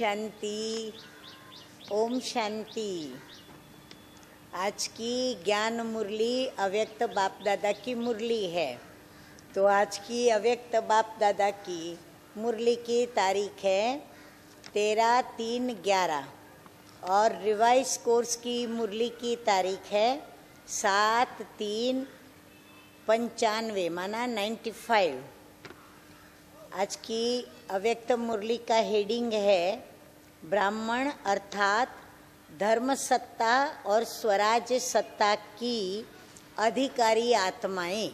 शांति, ओम शांति। आज की ज्ञान मुरली अव्यक्त बाप दादा की मुरली है। तो आज की अव्यक्त बाप दादा की मुरली की तारीख है 13/3/11 और रिवाइज कोर्स की मुरली की तारीख है 7/3/95 माना 95। आज की अव्यक्त मुरली का हेडिंग है ब्राह्मण अर्थात धर्म सत्ता और स्वराज्य सत्ता की अधिकारी आत्माएं,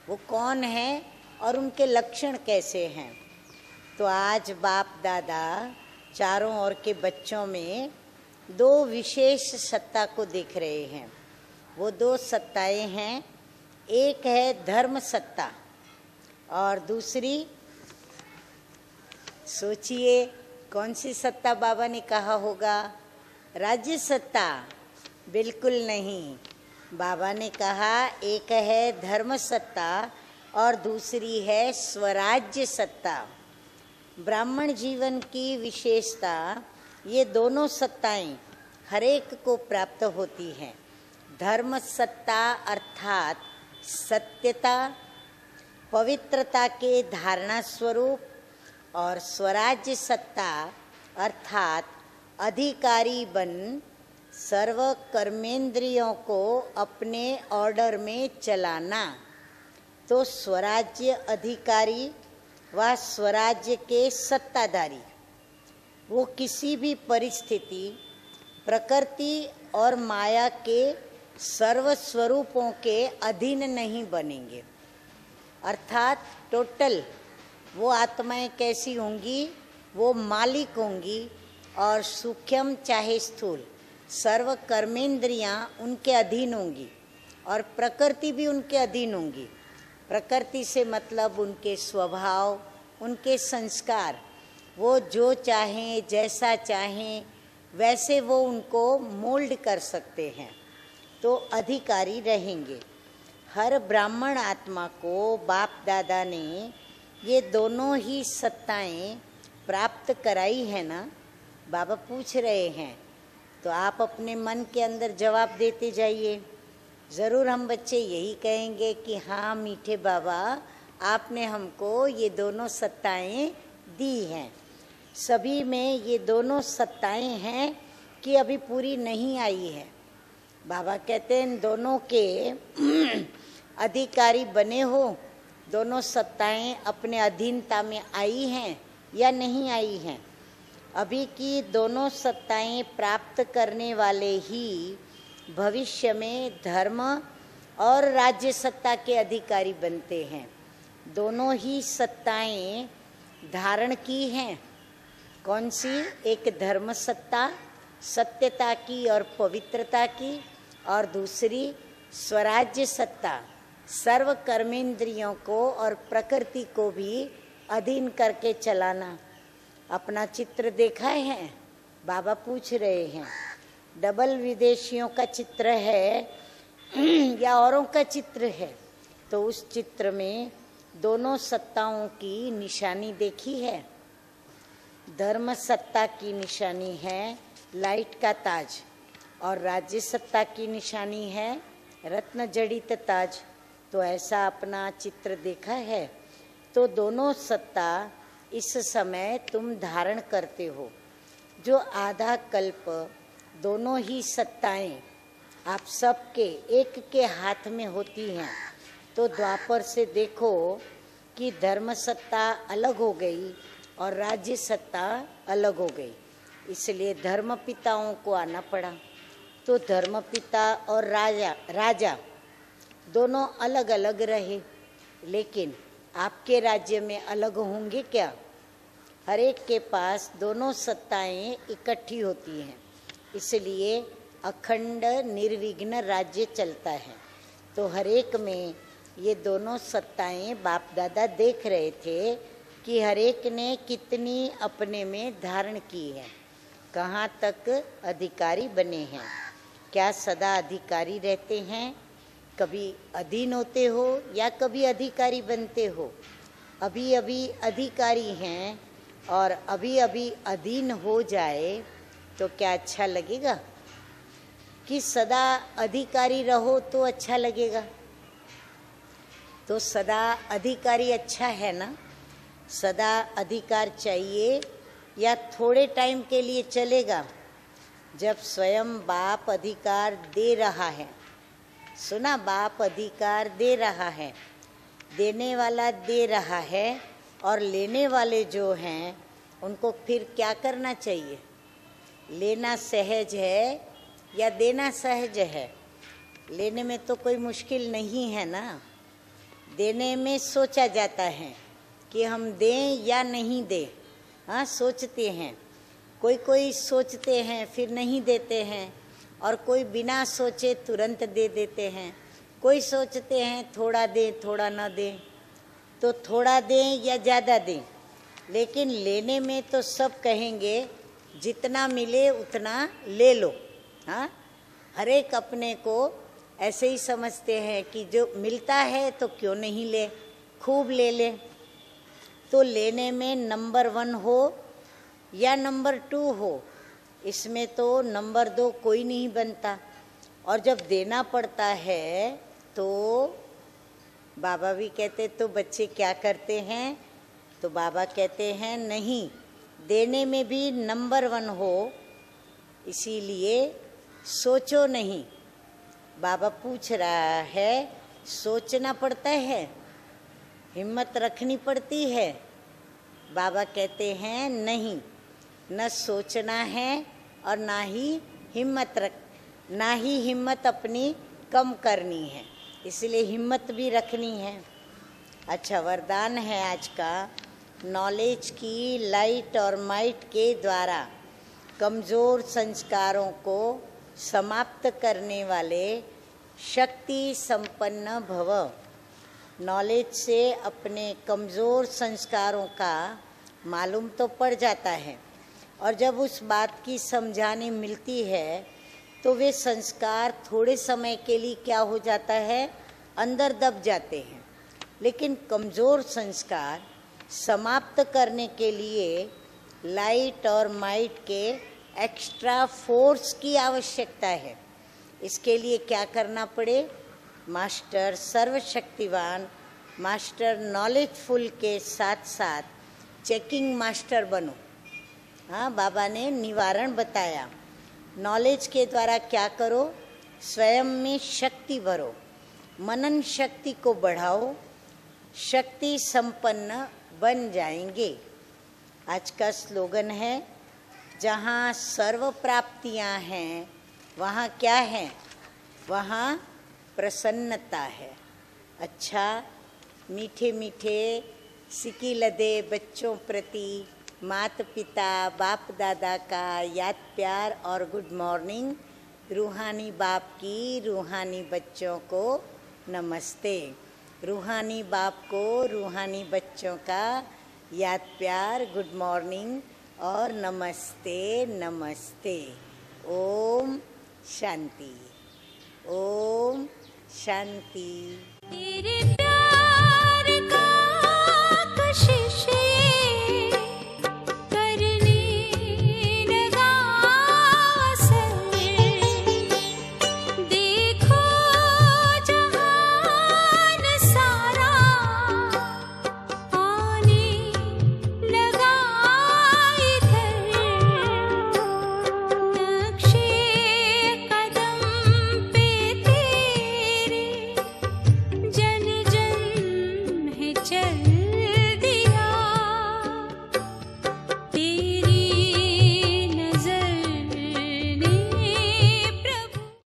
वो कौन है और उनके लक्षण कैसे हैं। तो आज बाप दादा चारों ओर के बच्चों में दो विशेष सत्ता को देख रहे हैं। वो दो सत्ताएं हैं, एक है धर्म सत्ता और दूसरी, सोचिए कौन सी सत्ता बाबा ने कहा होगा? राज्य सत्ता? बिल्कुल नहीं। बाबा ने कहा एक है धर्म सत्ता और दूसरी है स्वराज्य सत्ता। ब्राह्मण जीवन की विशेषता, ये दोनों सत्ताएं हर एक को प्राप्त होती हैं। धर्म सत्ता अर्थात सत्यता, पवित्रता के धारणा स्वरूप, और स्वराज्य सत्ता अर्थात अधिकारी बन सर्व कर्मेंद्रियों को अपने ऑर्डर में चलाना। तो स्वराज्य अधिकारी व स्वराज्य के सत्ताधारी वो किसी भी परिस्थिति, प्रकृति और माया के सर्व स्वरूपों के अधीन नहीं बनेंगे। अर्थात टोटल वो आत्माएं कैसी होंगी? वो मालिक होंगी और सूक्ष्म चाहे स्थूल सर्व कर्मेंद्रियां उनके अधीन होंगी और प्रकृति भी उनके अधीन होंगी। प्रकृति से मतलब उनके स्वभाव, उनके संस्कार, वो जो चाहें जैसा चाहें वैसे वो उनको मोल्ड कर सकते हैं, तो अधिकारी रहेंगे। हर ब्राह्मण आत्मा को बाप दादा ने ये दोनों ही सत्ताएं प्राप्त कराई है ना? बाबा पूछ रहे हैं, तो आप अपने मन के अंदर जवाब देते जाइए। ज़रूर हम बच्चे यही कहेंगे कि हाँ मीठे बाबा, आपने हमको ये दोनों सत्ताएं दी हैं। सभी में ये दोनों सत्ताएं हैं कि अभी पूरी नहीं आई है। बाबा कहते हैं इन दोनों के अधिकारी बने हो, दोनों सत्ताएं अपने अधीनता में आई हैं या नहीं आई हैं। अभी की दोनों सत्ताएं प्राप्त करने वाले ही भविष्य में धर्म और राज्य सत्ता के अधिकारी बनते हैं। दोनों ही सत्ताएं धारण की हैं। कौन सी? एक धर्म सत्ता सत्यता की और पवित्रता की, और दूसरी स्वराज्य सत्ता सर्व कर्मेंद्रियों को और प्रकृति को भी अधीन करके चलाना। अपना चित्र देखा है? बाबा पूछ रहे हैं डबल विदेशियों का चित्र है या औरों का चित्र है? तो उस चित्र में दोनों सत्ताओं की निशानी देखी है। धर्म सत्ता की निशानी है लाइट का ताज और राज्य सत्ता की निशानी है रत्न जड़ित ताज। तो ऐसा अपना चित्र देखा है? तो दोनों सत्ता इस समय तुम धारण करते हो। जो आधा कल्प दोनों ही सत्ताएं आप सबके एक के हाथ में होती हैं। तो द्वापर से देखो कि धर्म सत्ता अलग हो गई और राज्य सत्ता अलग हो गई, इसलिए धर्म पिताओं को आना पड़ा। तो धर्म पिता और राजा दोनों अलग अलग रहे, लेकिन आपके राज्य में अलग होंगे क्या? हर एक के पास दोनों सत्ताएं इकट्ठी होती हैं, इसलिए अखंड निर्विघ्न राज्य चलता है। तो हर एक में ये दोनों सत्ताएं बाप दादा देख रहे थे कि हर एक ने कितनी अपने में धारण की है, कहाँ तक अधिकारी बने हैं। क्या सदा अधिकारी रहते हैं? कभी अधीन होते हो या कभी अधिकारी बनते हो? अभी अभी अधिकारी हैं और अभी अभी अधीन हो जाए तो क्या अच्छा लगेगा? कि सदा अधिकारी रहो तो अच्छा लगेगा? तो सदा अधिकारी अच्छा है ना? सदा अधिकार चाहिए या थोड़े टाइम के लिए चलेगा? जब स्वयं बाप अधिकार दे रहा है, सुना, बाप अधिकार दे रहा है, देने वाला दे रहा है, और लेने वाले जो हैं उनको फिर क्या करना चाहिए? लेना सहज है या देना सहज है? लेने में तो कोई मुश्किल नहीं है ना। देने में सोचा जाता है कि हम दें या नहीं दें। हाँ, सोचते हैं। कोई सोचते हैं फिर नहीं देते हैं, और कोई बिना सोचे तुरंत दे देते हैं। कोई सोचते हैं थोड़ा दें थोड़ा ना दें, तो थोड़ा दें या ज़्यादा दें। लेकिन लेने में तो सब कहेंगे जितना मिले उतना ले लो। हाँ, हर एक अपने को ऐसे ही समझते हैं कि जो मिलता है तो क्यों नहीं ले, खूब ले ले। तो लेने में नंबर 1 हो या नंबर 2 हो, इसमें तो नंबर 2 कोई नहीं बनता। और जब देना पड़ता है तो बाबा भी कहते तो बच्चे क्या करते हैं? तो बाबा कहते हैं नहीं, देने में भी नंबर 1 हो, इसीलिए सोचो नहीं। बाबा पूछ रहा है, सोचना पड़ता है, हिम्मत रखनी पड़ती है? बाबा कहते हैं नहीं, न सोचना है और ना ही हिम्मत अपनी कम करनी है, इसलिए हिम्मत भी रखनी है। अच्छा, वरदान है आज का, नॉलेज की लाइट और माइट के द्वारा कमज़ोर संस्कारों को समाप्त करने वाले शक्ति संपन्न भव। नॉलेज से अपने कमज़ोर संस्कारों का मालूम तो पड़ जाता है, और जब उस बात की समझानी मिलती है तो वे संस्कार थोड़े समय के लिए क्या हो जाता है, अंदर दब जाते हैं। लेकिन कमज़ोर संस्कार समाप्त करने के लिए लाइट और माइट के एक्स्ट्रा फोर्स की आवश्यकता है। इसके लिए क्या करना पड़े? मास्टर सर्वशक्तिवान, मास्टर नॉलेजफुल के साथ साथ चेकिंग मास्टर बनो। हाँ, बाबा ने निवारण बताया। नॉलेज के द्वारा क्या करो? स्वयं में शक्ति भरो, मनन शक्ति को बढ़ाओ, शक्ति संपन्न बन जाएंगे। आज का स्लोगन है, जहाँ सर्व प्राप्तियाँ हैं वहाँ क्या है? वहाँ प्रसन्नता है। अच्छा, मीठे मीठे सिकी लदे बच्चों प्रति माता पिता बाप दादा का याद प्यार और गुड मॉर्निंग। रूहानी बाप की रूहानी बच्चों को नमस्ते। रूहानी बाप को रूहानी बच्चों का याद प्यार, गुड मॉर्निंग और नमस्ते नमस्ते। ओम शांति, ओम शांति।